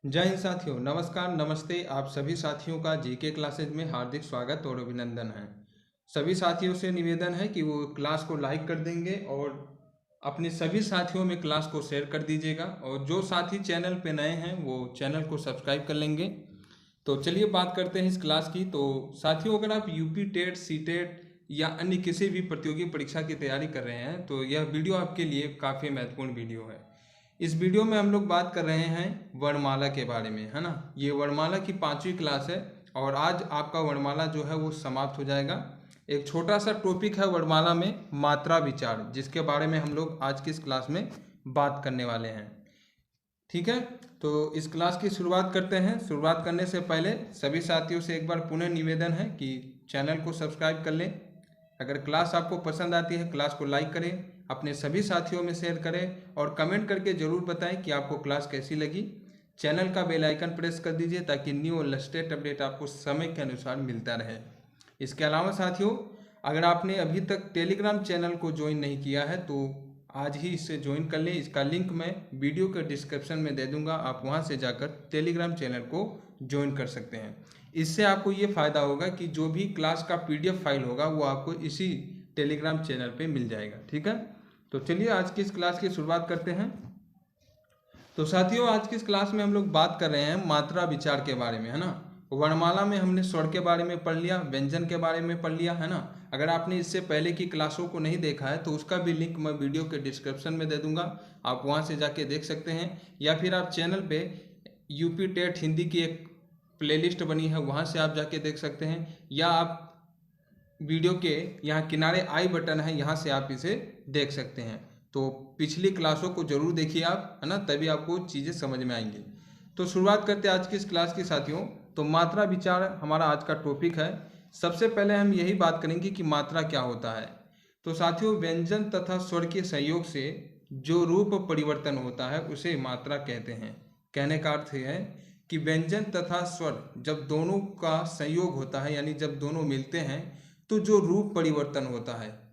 जय हिंद साथियों, नमस्कार, नमस्ते। आप सभी साथियों का जीके क्लासेज में हार्दिक स्वागत और अभिनंदन है। सभी साथियों से निवेदन है कि वो क्लास को लाइक कर देंगे और अपने सभी साथियों में क्लास को शेयर कर दीजिएगा, और जो साथी चैनल पे नए हैं वो चैनल को सब्सक्राइब कर लेंगे। तो चलिए बात करते हैं इस क्लास की। तो साथियों, अगर आप यूपी टेट, सी टेट या अन्य किसी भी प्रतियोगी परीक्षा की तैयारी कर रहे हैं तो यह वीडियो आपके लिए काफ़ी महत्वपूर्ण वीडियो है। इस वीडियो में हम लोग बात कर रहे हैं वर्णमाला के बारे में, है ना। ये वर्णमाला की 5वीं क्लास है और आज आपका वर्णमाला जो है वो समाप्त हो जाएगा। एक छोटा सा टॉपिक है वर्णमाला में, मात्रा विचार, जिसके बारे में हम लोग आज की इस क्लास में बात करने वाले हैं। ठीक है, तो इस क्लास की शुरुआत करते हैं। शुरुआत करने से पहले सभी साथियों से एक बार पुनः निवेदन है कि चैनल को सब्सक्राइब कर लें। अगर क्लास आपको पसंद आती है, क्लास को लाइक करें, अपने सभी साथियों में शेयर करें और कमेंट करके ज़रूर बताएं कि आपको क्लास कैसी लगी। चैनल का बेल आइकन प्रेस कर दीजिए ताकि न्यू और लेटेस्ट अपडेट आपको समय के अनुसार मिलता रहे। इसके अलावा साथियों, अगर आपने अभी तक टेलीग्राम चैनल को ज्वाइन नहीं किया है तो आज ही इसे ज्वाइन कर लें। इसका लिंक मैं वीडियो के डिस्क्रिप्शन में दे दूंगा, आप वहां से जाकर टेलीग्राम चैनल को ज्वाइन कर सकते हैं। इससे आपको ये फ़ायदा होगा कि जो भी क्लास का पीडीएफ फाइल होगा वो आपको इसी टेलीग्राम चैनल पे मिल जाएगा। ठीक है, तो चलिए आज की इस क्लास की शुरुआत करते हैं। तो साथियों, आज की इस क्लास में हम लोग बात कर रहे हैं मात्रा विचार के बारे में, है ना। वर्णमाला में हमने स्वर के बारे में पढ़ लिया, व्यंजन के बारे में पढ़ लिया, है ना। अगर आपने इससे पहले की क्लासों को नहीं देखा है तो उसका भी लिंक मैं वीडियो के डिस्क्रिप्शन में दे दूंगा, आप वहां से जाके देख सकते हैं। या फिर आप चैनल पे यूपी टेट हिंदी की एक प्लेलिस्ट बनी है, वहां से आप जाके देख सकते हैं, या आप वीडियो के यहाँ किनारे आई बटन है, यहाँ से आप इसे देख सकते हैं। तो पिछली क्लासों को जरूर देखिए आप, है ना, तभी आपको चीज़ें समझ में आएंगी। तो शुरुआत करते हैं आज की इस क्लास की साथियों। तो मात्रा विचार हमारा आज का टॉपिक है। सबसे पहले हम यही बात करेंगे कि मात्रा क्या होता है। तो साथियों, व्यंजन तथा स्वर के संयोग से जो रूप परिवर्तन होता है उसे मात्रा कहते हैं। कहने का अर्थ है कि व्यंजन तथा स्वर जब दोनों का संयोग होता है, यानी जब दोनों मिलते हैं, तो जो रूप परिवर्तन होता है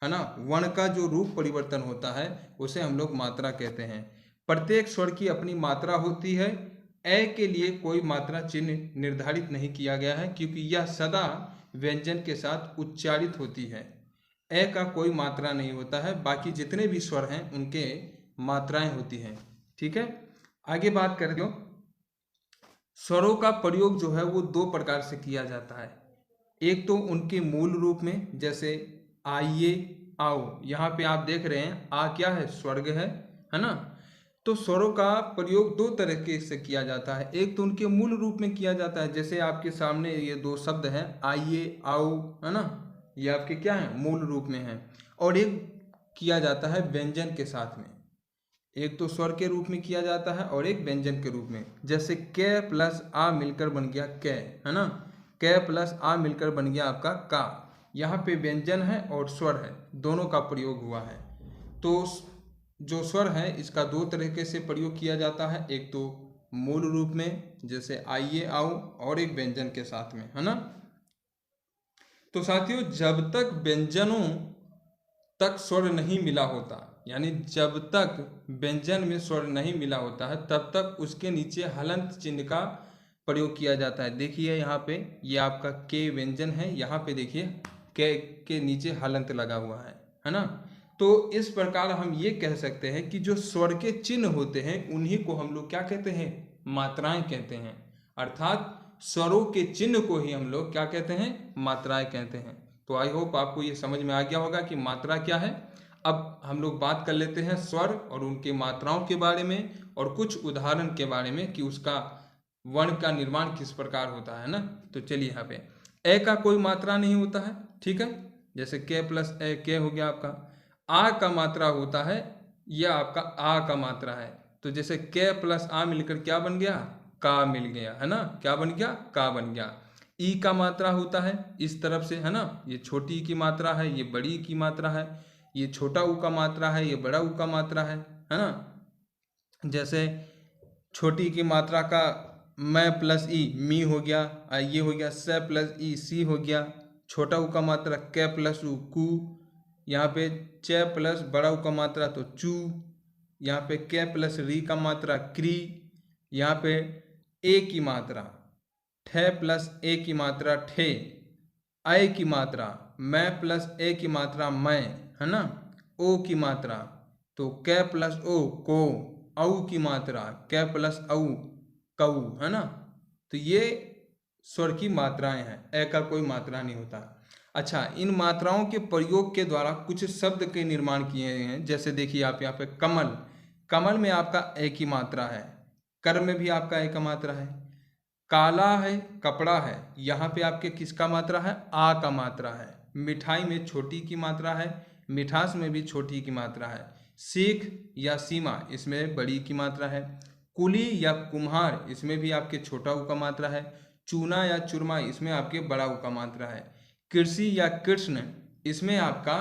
ना, वर्ण का जो रूप परिवर्तन होता है उसे हम लोग मात्रा कहते हैं। प्रत्येक स्वर की अपनी मात्रा होती है। ए के लिए कोई मात्रा चिन्ह निर्धारित नहीं किया गया है क्योंकि यह सदा व्यंजन के साथ उच्चारित होती है। ए का कोई मात्रा नहीं होता है, बाकी जितने भी स्वर हैं उनके मात्राएं होती हैं। ठीक है, आगे बात करते हो। स्वरों का प्रयोग जो है वो दो प्रकार से किया जाता है। एक तो उनके मूल रूप में, जैसे आइए, आओ, यहाँ पे आप देख रहे हैं आ क्या है, स्वर्ग है ना। तो स्वरों का प्रयोग दो तरीके से किया जाता है। एक तो उनके मूल रूप में किया जाता है, जैसे आपके सामने ये दो शब्द हैं, आइए, आओ, है ना, ये आपके क्या है, मूल रूप में है। और एक किया जाता है व्यंजन के साथ में। एक तो स्वर के रूप में किया जाता है और एक व्यंजन के रूप में, जैसे क प्लस आ मिलकर बन गया कै, है ना। क प्लस आ मिलकर बन गया आपका का। यहाँ पे व्यंजन है और स्वर है, दोनों का प्रयोग हुआ है। तो जो स्वर है इसका दो तरीके से प्रयोग किया जाता है, एक तो मूल रूप में जैसे आइए, आओ, और एक व्यंजन के साथ में, है ना। तो साथियों, जब तक व्यंजनों तक स्वर नहीं मिला होता, यानी जब तक व्यंजन में स्वर नहीं मिला होता है तब तक उसके नीचे हलंत चिन्ह का प्रयोग किया जाता है। देखिए यहाँ पे ये आपका के व्यंजन है, यहाँ पे देखिए के नीचे हलंत लगा हुआ है ना। तो इस प्रकार हम ये कह सकते हैं कि जो स्वर के चिन्ह होते हैं उन्हीं को हम लोग क्या कहते हैं, मात्राएं कहते हैं। अर्थात स्वरों के चिन्ह को ही हम लोग क्या कहते हैं, मात्राएं कहते हैं। तो आई होप आपको ये समझ में आ गया होगा कि मात्रा क्या है। अब हम लोग बात कर लेते हैं स्वर और उनकी मात्राओं के बारे में और कुछ उदाहरण के बारे में कि उसका वर्ण का निर्माण किस प्रकार होता है ना। तो चलिए, यहाँ पे ए का कोई मात्रा नहीं होता है, ठीक है। जैसे के प्लस ए के हो गया आपका। आ का मात्रा होता है, यह आपका आ का मात्रा है। तो जैसे के प्लस आ मिलकर क्या बन गया, का मिल गया, है ना। क्या बन गया, का बन गया। ई का मात्रा होता है इस तरफ से, है ना। ये छोटी की मात्रा है, ये बड़ी की मात्रा है। ये छोटा ऊ का मात्रा है, ये बड़ा ऊ का मात्रा है ना। जैसे छोटी की मात्रा का मैं प्लस ई मी हो गया, ये हो गया स प्लस ई सी हो गया। छोटा ऊ का मात्रा क प्लस ऊ कु। यहाँ पे च प्लस बड़ा ऊ का मात्रा तो चू। यहाँ पे क प्लस री का मात्रा क्री। यहाँ पे ए की मात्रा, ठे प्लस ए की मात्रा ठे, ऐ की मात्रा मैं प्लस ए की मात्रा मैं, है ना। ओ की मात्रा तो कै प्लस ओ को, औ की मात्रा कै प्लस औ कऊ, है ना। तो ये स्वर की मात्राएं हैं, ए का कोई मात्रा नहीं होता। अच्छा, इन मात्राओं के प्रयोग के द्वारा कुछ शब्द के निर्माण किए हैं। जैसे देखिए आप यहाँ पे कमल, कमल में आपका ए की मात्रा है, कर में भी आपका ए का मात्रा है। काला है, कपड़ा है, यहाँ पे आपके किसका मात्रा है, आ का मात्रा है। मिठाई में छोटी की मात्रा है, मिठास में भी छोटी की मात्रा है। सीख या सीमा, इसमें बड़ी की मात्रा है। कुली या कुम्हार, इसमें भी आपके छोटा ऊ का मात्रा है। चूना या चूरमा, इसमें आपके बड़ा ऊ का मात्रा है। कृषि या कृष्ण, इसमें आपका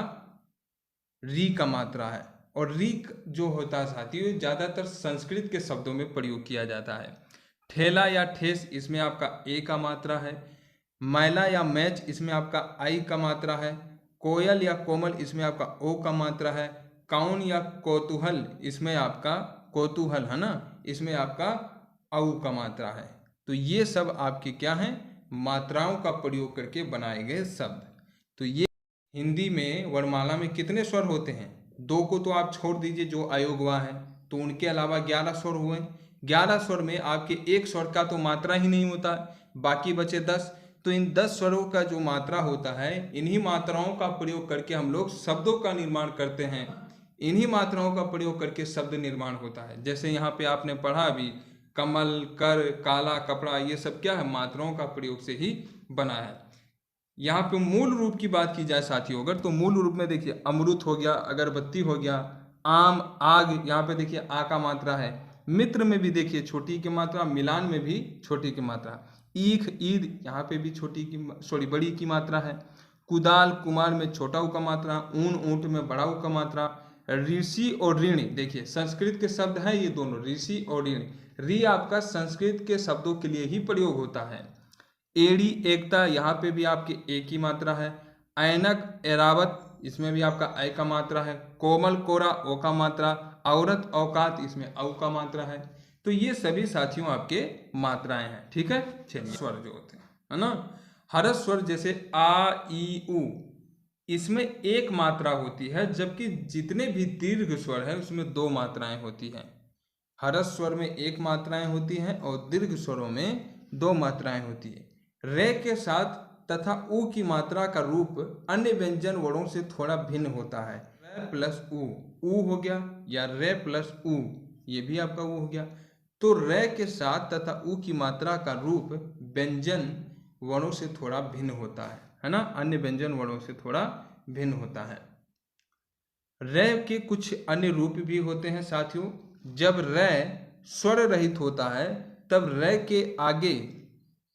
री का मात्रा है। और री जो होता है साथियों, ज़्यादातर संस्कृत के शब्दों में प्रयोग किया जाता है। ठेला या ठेस, इसमें आपका ए का मात्रा है। मैला या मैच, इसमें आपका आई का मात्रा है। कोयल या कोमल, इसमें आपका ओ का मात्रा है। कौन या कौतूहल, इसमें आपका कौतूहल, है ना, इसमें आपका औ का मात्रा है। तो ये सब आपके क्या हैं, मात्राओं का प्रयोग करके बनाए गए शब्द। तो ये हिंदी में वर्णमाला में कितने स्वर होते हैं, 2 को तो आप छोड़ दीजिए जो अयोगवा है, तो उनके अलावा 11 स्वर हुए। 11 स्वर में आपके एक स्वर का तो मात्रा ही नहीं होता, बाकी बचे 10। तो इन 10 स्वरों का जो मात्रा होता है, इन्हीं मात्राओं का प्रयोग करके हम लोग शब्दों का निर्माण करते हैं। इन्हीं मात्राओं का प्रयोग करके शब्द निर्माण होता है। जैसे यहाँ पे आपने पढ़ा अभी, कमल, कर, काला, कपड़ा, ये सब क्या है, मात्राओं का प्रयोग से ही बना है। यहाँ पे मूल रूप की बात की जाए साथियों अगर, तो मूल रूप में देखिए अमृत हो गया, अगरबत्ती हो गया, आम, आग, यहाँ पे देखिए आ का मात्रा है। मित्र में भी देखिए छोटी की मात्रा, मिलान में भी छोटी की मात्रा। ईख, ईद, यहाँ पे भी छोटी की बड़ी की मात्रा है। कुदाल, कुमार में छोटा ऊ का मात्रा। ऊन, ऊंट में बड़ा ऊ का मात्रा। ऋषि और ऋण, देखिए संस्कृत के शब्द हैं ये दोनों, ऋषि और ऋण। ऋ आपका संस्कृत के शब्दों के लिए ही प्रयोग होता है। एड़ी, एकता, यहाँ पे भी आपकी ए की मात्रा है। ऐनक, एरावत, इसमें भी आपका ऐ का मात्रा है। कोमल, कोरा, ओ का मात्रा। औरत, औकात, इसमें औ का मात्रा है। तो ये सभी साथियों आपके मात्राएं हैं, ठीक है। चलिए स्वर जो होते हैं, है ना, हरस स्वर जैसे आ, ई, उ, इसमें एक मात्रा होती है, जबकि जितने भी दीर्घ स्वर है उसमें 2 मात्राएं होती हैं। हरस स्वर में 1 मात्राएं होती हैं और दीर्घ स्वरों में 2 मात्राएं होती है। रे के साथ तथा उ की मात्रा का रूप अन्य व्यंजन वर्णों से थोड़ा भिन्न होता है। रे प्लस उ हो गया, या रे प्लस उ, ये भी आपका उ हो गया। तो रे के साथ तथा उ की मात्रा का रूप व्यंजन वर्णों से थोड़ा भिन्न होता है ना, अन्य व्यंजन वर्णों से थोड़ा भिन्न होता है। रे के कुछ अन्य रूप भी होते हैं साथियों। जब रे स्वर रहित होता है, तब रे के आगे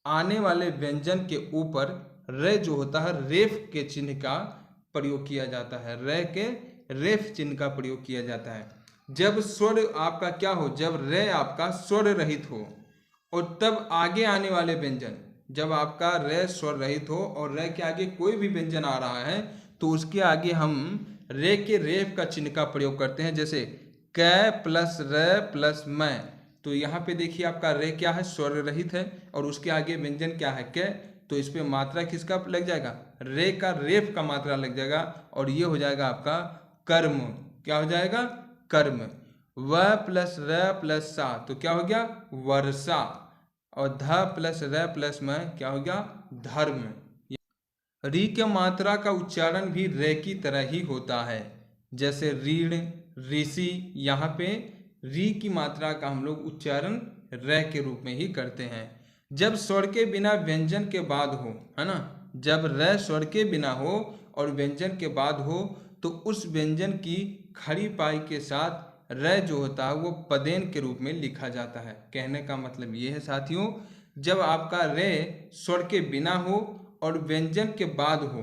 आने वाले व्यंजन के ऊपर रे जो होता है, रेफ के चिन्ह का प्रयोग किया जाता है। रे के रेफ चिन्ह का प्रयोग किया जाता है। जब स्वर आपका क्या हो, जब रे आपका स्वर रहित हो और तब आगे आने वाले व्यंजन, जब आपका रे स्वर रहित हो और रे के आगे कोई भी व्यंजन आ रहा है, तो उसके आगे हम रे के रेफ का चिन्ह का प्रयोग करते हैं। जैसे कै प्लस रे प्लस मैं, तो यहाँ पे देखिए आपका रे क्या है, स्वर रहित है, और उसके आगे व्यंजन क्या है, कै, तो इस पे मात्रा किसका लग जाएगा, रे का रेफ का मात्रा लग जाएगा, और ये हो जाएगा आपका कर्म। क्या हो जाएगा, कर्म। व प्लस र प्लस सा, तो क्या हो गया, वर्षा। और ध प्लस र प्लस में क्या हो गया, धर्म। री के मात्रा का उच्चारण भी रे की तरह ही होता है। जैसे रीण, ऋषि, यहाँ पे री की मात्रा का हम लोग उच्चारण रे के रूप में ही करते हैं। जब स्वर के बिना व्यंजन के बाद हो, है ना, जब रे स्वर के बिना हो और व्यंजन के बाद हो, तो उस व्यंजन की खड़ी पाई के साथ रे जो होता है वो पदेन के रूप में लिखा जाता है। कहने का मतलब ये है साथियों, जब आपका रे स्वर के बिना हो और व्यंजन के बाद हो,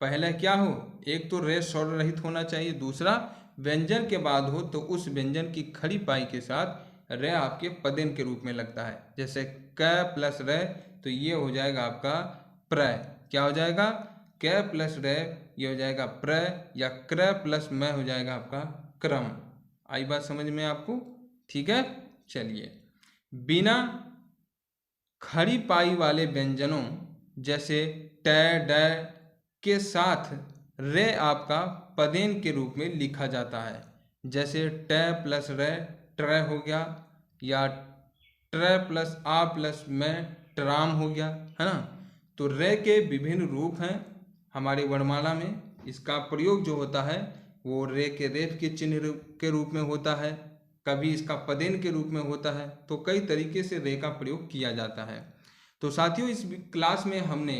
पहले क्या हो, एक तो रे स्वर रहित होना चाहिए, दूसरा व्यंजन के बाद हो, तो उस व्यंजन की खड़ी पाई के साथ रे आपके पदेन के रूप में लगता है। जैसे क प्लस रे, तो ये हो जाएगा आपका प्र। क्या हो जाएगा, क प्लस रे, ये हो जाएगा प्र, या क्र प्लस मैं हो जाएगा आपका क्रम। आई बात समझ में आपको, ठीक है। चलिए बिना खड़ी पाई वाले व्यंजनों जैसे ट, ड के साथ रे आपका पदेन के रूप में लिखा जाता है। जैसे ट प्लस रे ट्र हो गया, या ट्र प्लस आ प्लस में ट्राम हो गया, है ना। तो रे के विभिन्न रूप हैं हमारी वर्णमाला में। इसका प्रयोग जो होता है वो रे के रेफ के चिन्ह के रूप में होता है, कभी इसका पदेन के रूप में होता है। तो कई तरीके से रे का प्रयोग किया जाता है। तो साथियों, इस क्लास में हमने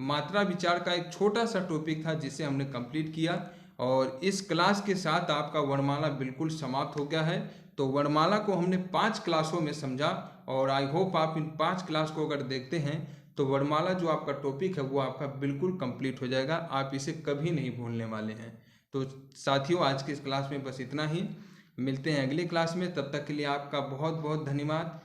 मात्रा विचार का एक छोटा सा टॉपिक था जिसे हमने कंप्लीट किया, और इस क्लास के साथ आपका वर्णमाला बिल्कुल समाप्त हो गया है। तो वर्णमाला को हमने 5 क्लासों में समझा, और आई होप आप इन 5 क्लास को अगर देखते हैं तो वर्णमाला जो आपका टॉपिक है वो आपका बिल्कुल कंप्लीट हो जाएगा। आप इसे कभी नहीं भूलने वाले हैं। तो साथियों, आज की इस क्लास में बस इतना ही। मिलते हैं अगली क्लास में, तब तक के लिए आपका बहुत बहुत धन्यवाद।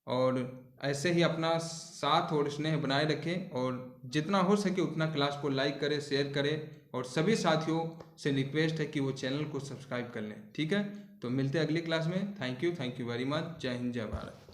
और ऐसे ही अपना साथ और स्नेह बनाए रखें, और जितना हो सके उतना क्लास को लाइक करें, शेयर करें, और सभी साथियों से रिक्वेस्ट है कि वो चैनल को सब्सक्राइब कर लें। ठीक है, तो मिलते हैं अगली क्लास में। Thank you very much. जय हिंद, जय भारत।